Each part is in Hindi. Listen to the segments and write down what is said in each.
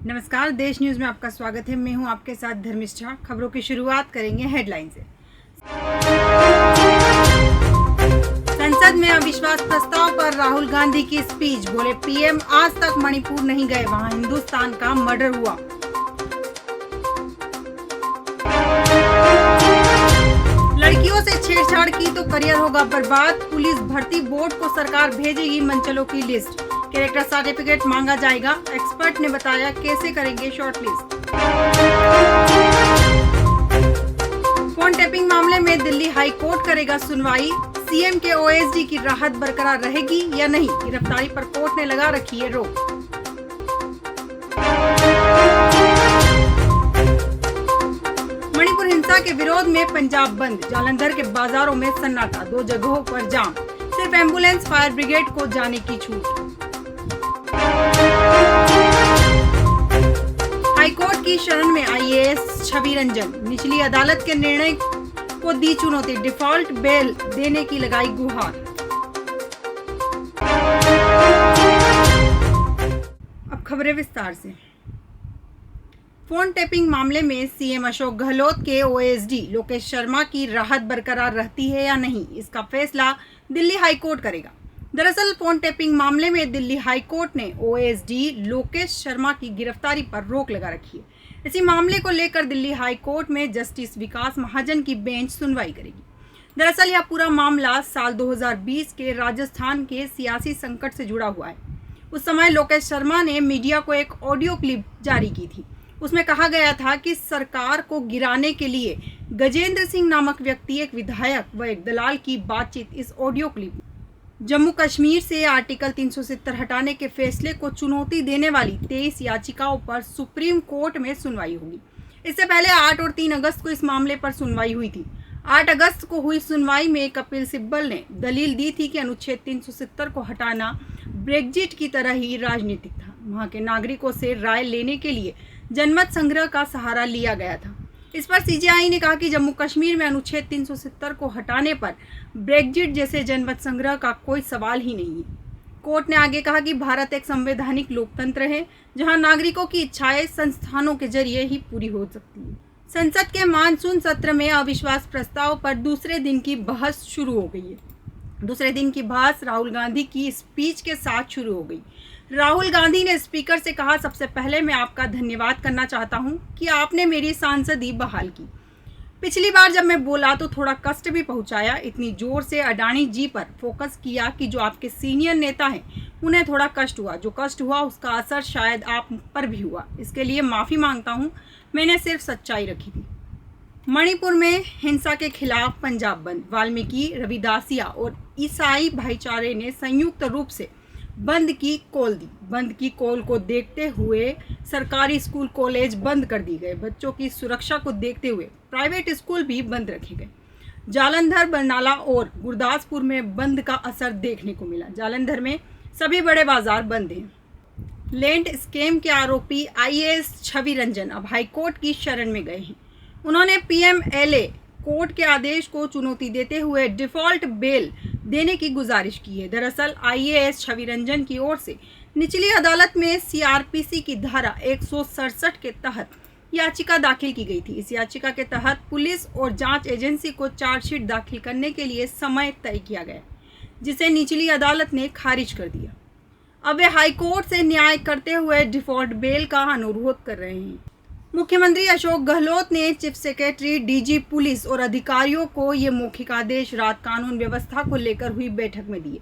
नमस्कार, देश न्यूज में आपका स्वागत है। मैं हूं आपके साथ धर्मिष्ठा। खबरों की शुरुआत करेंगे हेडलाइन से। संसद में अविश्वास प्रस्ताव पर राहुल गांधी की स्पीच। बोले पीएम आज तक मणिपुर नहीं गए, वहां हिंदुस्तान का मर्डर हुआ। लड़कियों से छेड़छाड़ की तो करियर होगा बर्बाद। पुलिस भर्ती बोर्ड को सरकार भेजेगी मंचलों की लिस्ट। कैरेक्टर सर्टिफिकेट मांगा जाएगा। एक्सपर्ट ने बताया कैसे करेंगे शॉर्टलिस्ट। फोन टैपिंग मामले में दिल्ली हाई कोर्ट करेगा सुनवाई। सीएम के ओएसडी की राहत बरकरार रहेगी या नहीं, गिरफ्तारी पर कोर्ट ने लगा रखी है रोक। मणिपुर हिंसा के विरोध में पंजाब बंद। जालंधर के बाजारों में सन्नाटा, 2 जगहों पर जाम। सिर्फ एम्बुलेंस फायर ब्रिगेड को जाने की छूट। हाईकोर्ट की शरण में आईएएस छवि रंजन। निचली अदालत के निर्णय को दी चुनौती। डिफॉल्ट बेल देने की लगाई गुहार। अब खबरें विस्तार से। फोन टैपिंग मामले में सीएम अशोक गहलोत के ओएसडी लोकेश शर्मा की राहत बरकरार रहती है या नहीं, इसका फैसला दिल्ली हाईकोर्ट करेगा। दरअसल फोन टैपिंग मामले में दिल्ली हाईकोर्ट ने ओएसडी लोकेश शर्मा की गिरफ्तारी पर रोक लगा रखी है। इसी मामले को लेकर दिल्ली हाईकोर्ट में जस्टिस विकास महाजन की बेंच सुनवाई करेगी। दरअसल यह पूरा मामला साल 2020 के राजस्थान के सियासी संकट से जुड़ा हुआ है। उस समय लोकेश शर्मा ने मीडिया को एक ऑडियो क्लिप जारी की थी। उसमें कहा गया था कि सरकार को गिराने के लिए गजेंद्र सिंह नामक व्यक्ति, एक विधायक व एक दलाल की बातचीत इस ऑडियो क्लिप। जम्मू कश्मीर से आर्टिकल 370 हटाने के फैसले को चुनौती देने वाली 23 याचिकाओं पर सुप्रीम कोर्ट में सुनवाई होगी। इससे पहले 8 और 3 अगस्त को इस मामले पर सुनवाई हुई थी। 8 अगस्त को हुई सुनवाई में कपिल सिब्बल ने दलील दी थी कि अनुच्छेद 370 को हटाना ब्रेक्जिट की तरह ही राजनीतिक था। वहां के नागरिकों से राय लेने के लिए जनमत संग्रह का सहारा लिया गया था। इस पर सीजेआई ने कहा कि जम्मू कश्मीर में अनुच्छेद 370 को हटाने पर ब्रेक्जिट जैसे जनमत संग्रह का कोई सवाल ही नहीं है। कोर्ट ने आगे कहा कि भारत एक संवैधानिक लोकतंत्र है, जहां नागरिकों की इच्छाएं संस्थानों के जरिए ही पूरी हो सकती है। संसद के मानसून सत्र में अविश्वास प्रस्ताव पर दूसरे दिन की बहस शुरू हो गई है। दूसरे दिन की बहस राहुल गांधी की स्पीच के साथ शुरू हो गई। राहुल गांधी ने स्पीकर से कहा, सबसे पहले मैं आपका धन्यवाद करना चाहता हूं कि आपने मेरी सांसदी बहाल की। पिछली बार जब मैं बोला तो थोड़ा कष्ट भी पहुंचाया। इतनी जोर से अडानी जी पर फोकस किया कि जो आपके सीनियर नेता हैं उन्हें थोड़ा कष्ट हुआ। जो कष्ट हुआ उसका असर शायद आप पर भी हुआ। इसके लिए माफ़ी मांगता हूं। मैंने सिर्फ सच्चाई रखी थी। मणिपुर में हिंसा के खिलाफ पंजाब बंद। वाल्मीकि, रविदासिया और ईसाई भाईचारे ने संयुक्त रूप से बंद की कॉल दी। बंद की कॉल को देखते हुए सरकारी स्कूल कॉलेज बंद कर दिए गए। बच्चों की सुरक्षा को देखते हुए प्राइवेट स्कूल भी बंद रखे गए। जालंधर, बरनाला और गुरदासपुर में बंद का असर देखने को मिला। जालंधर में सभी बड़े बाजार बंद हैं। लैंड स्कैम के आरोपी आईएएस छवि रंजन अब हाईकोर्ट की शरण में गए हैं। उन्होंने पीएमएलए कोर्ट के आदेश को चुनौती देते हुए डिफॉल्ट बेल देने की गुजारिश की है। दरअसल आईएएस छवि रंजन की ओर से निचली अदालत में सीआरपीसी की धारा 167 के तहत याचिका दाखिल की गई थी। इस याचिका के तहत पुलिस और जांच एजेंसी को चार्जशीट दाखिल करने के लिए समय तय किया गया, जिसे निचली अदालत ने खारिज कर दिया। अब वे हाईकोर्ट से न्याय करते हुए डिफॉल्ट बेल का अनुरोध कर रहे हैं। मुख्यमंत्री अशोक गहलोत ने चीफ सेक्रेटरी, डीजी पुलिस और अधिकारियों को ये मौखिक आदेश रात कानून व्यवस्था को लेकर हुई बैठक में दिए।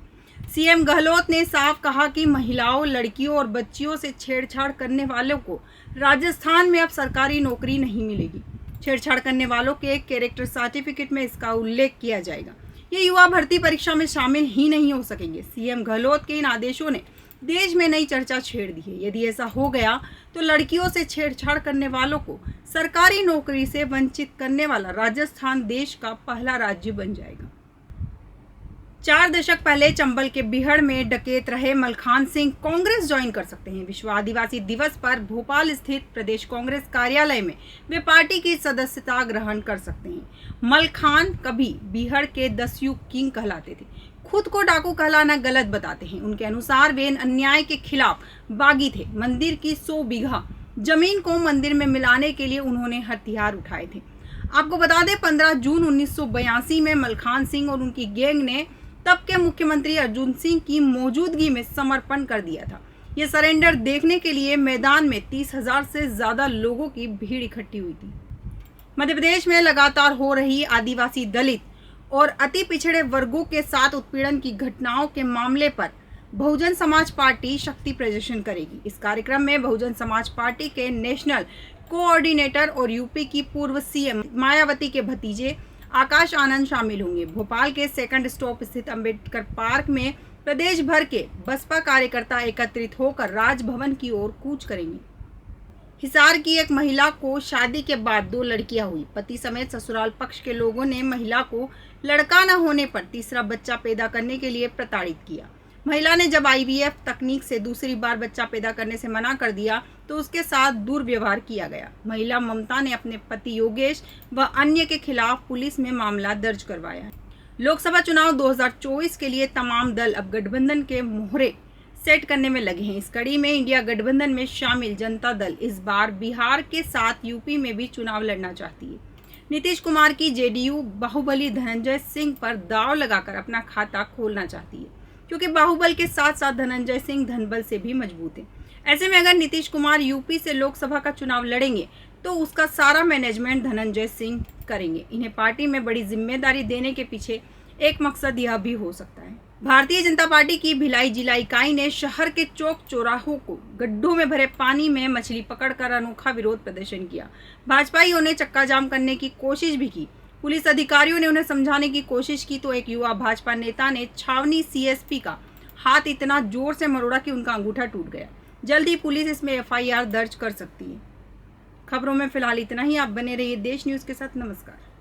सीएम गहलोत ने साफ कहा कि महिलाओं, लड़कियों और बच्चियों से छेड़छाड़ करने वालों को राजस्थान में अब सरकारी नौकरी नहीं मिलेगी। छेड़छाड़ करने वालों के कैरेक्टर सर्टिफिकेट में इसका उल्लेख किया जाएगा। ये युवा भर्ती परीक्षा में शामिल ही नहीं हो सकेंगे। सीएम गहलोत के इन आदेशों ने देश में नई चर्चा छेड़ दी है। यदि ऐसा हो गया तो लड़कियों से छेड़छाड़ करने वालों को सरकारी नौकरी से वंचित करने वाला राजस्थान देश का पहला राज्य बन जाएगा। 4 दशक पहले चंबल के बिहड़ में डकैत रहे मलखान सिंह कांग्रेस ज्वाइन कर सकते हैं। विश्व आदिवासी दिवस पर भोपाल स्थित प्रदेश कांग्रेस कार्यालय में वे पार्टी की सदस्यता ग्रहण कर सकते हैं। मलखान कभी बिहड़ के 10 युग किंग कहलाते थे। खुद को डाकू कहलाना गलत बताते हैं। उनके अनुसार वे अन्याय के खिलाफ बागी थे। मंदिर की 100 बीघा जमीन को मंदिर में मिलाने के लिए उन्होंने हथियार उठाए थे। आपको बता दें 15 जून 1982 में मलखान सिंह और उनकी गैंग ने तब के मुख्यमंत्री अर्जुन सिंह की मौजूदगी में समर्पण कर दिया था। ये सरेंडर देखने के लिए मैदान में 30,000 से ज्यादा लोगों की भीड़ इकट्ठी हुई थी। मध्य प्रदेश में लगातार हो रही आदिवासी, दलित और अति पिछड़े वर्गों के साथ उत्पीड़न की घटनाओं के मामले पर बहुजन समाज पार्टी शक्ति प्रदर्शन करेगी। इस कार्यक्रम में बहुजन समाज पार्टी के नेशनल कोऑर्डिनेटर और यूपी की पूर्व सीएम मायावती के भतीजे आकाश आनंद शामिल होंगे। भोपाल के सेकंड स्टॉप स्थित अंबेडकर पार्क में प्रदेश भर के बसपा कार्यकर्ता एकत्रित होकर राजभवन की ओर कूच करेंगे। हिसार की एक महिला को शादी के बाद 2 लड़कियां हुई। पति समेत ससुराल पक्ष के लोगों ने महिला को लड़का न होने पर तीसरा बच्चा पैदा करने के लिए प्रताड़ित किया। महिला ने जब आईवीएफ तकनीक से दूसरी बार बच्चा पैदा करने से मना कर दिया तो उसके साथ दुर्व्यवहार किया गया। महिला ममता ने अपने पति योगेश व अन्य के खिलाफ पुलिस में मामला दर्ज करवाया है। लोकसभा चुनाव 2024 के लिए तमाम दल अब गठबंधन के मोहरे सेट करने में लगे हैं। इस कड़ी में इंडिया गठबंधन में शामिल जनता दल इस बार बिहार के साथ यूपी में भी चुनाव लड़ना चाहती है। नीतीश कुमार की जेडीयू बाहुबली धनंजय सिंह पर दांव लगाकर अपना खाता खोलना चाहती है, क्योंकि बाहुबल के साथ साथ धनंजय सिंह धनबल से भी मजबूत है। ऐसे में अगर नीतीश कुमार यूपी से लोकसभा का चुनाव लड़ेंगे तो उसका सारा मैनेजमेंट धनंजय सिंह करेंगे। इन्हें पार्टी में बड़ी जिम्मेदारी देने के पीछे एक मकसद यह भी हो सकता है। भारतीय जनता पार्टी की भिलाई जिला इकाई ने शहर के चौक चौराहों को गड्ढों में भरे पानी में मछली पकड़कर अनोखा विरोध प्रदर्शन किया। भाजपाइयों ने चक्का जाम करने की कोशिश भी की। पुलिस अधिकारियों ने उन्हें समझाने की कोशिश की तो एक युवा भाजपा नेता ने छावनी सीएसपी का हाथ इतना जोर से मरोड़ा कि उनका अंगूठा टूट गया। जल्द ही पुलिस इसमें एफआईआर दर्ज कर सकती है। खबरों में फिलहाल इतना ही। आप बने रहिए देश न्यूज़ के साथ। नमस्कार।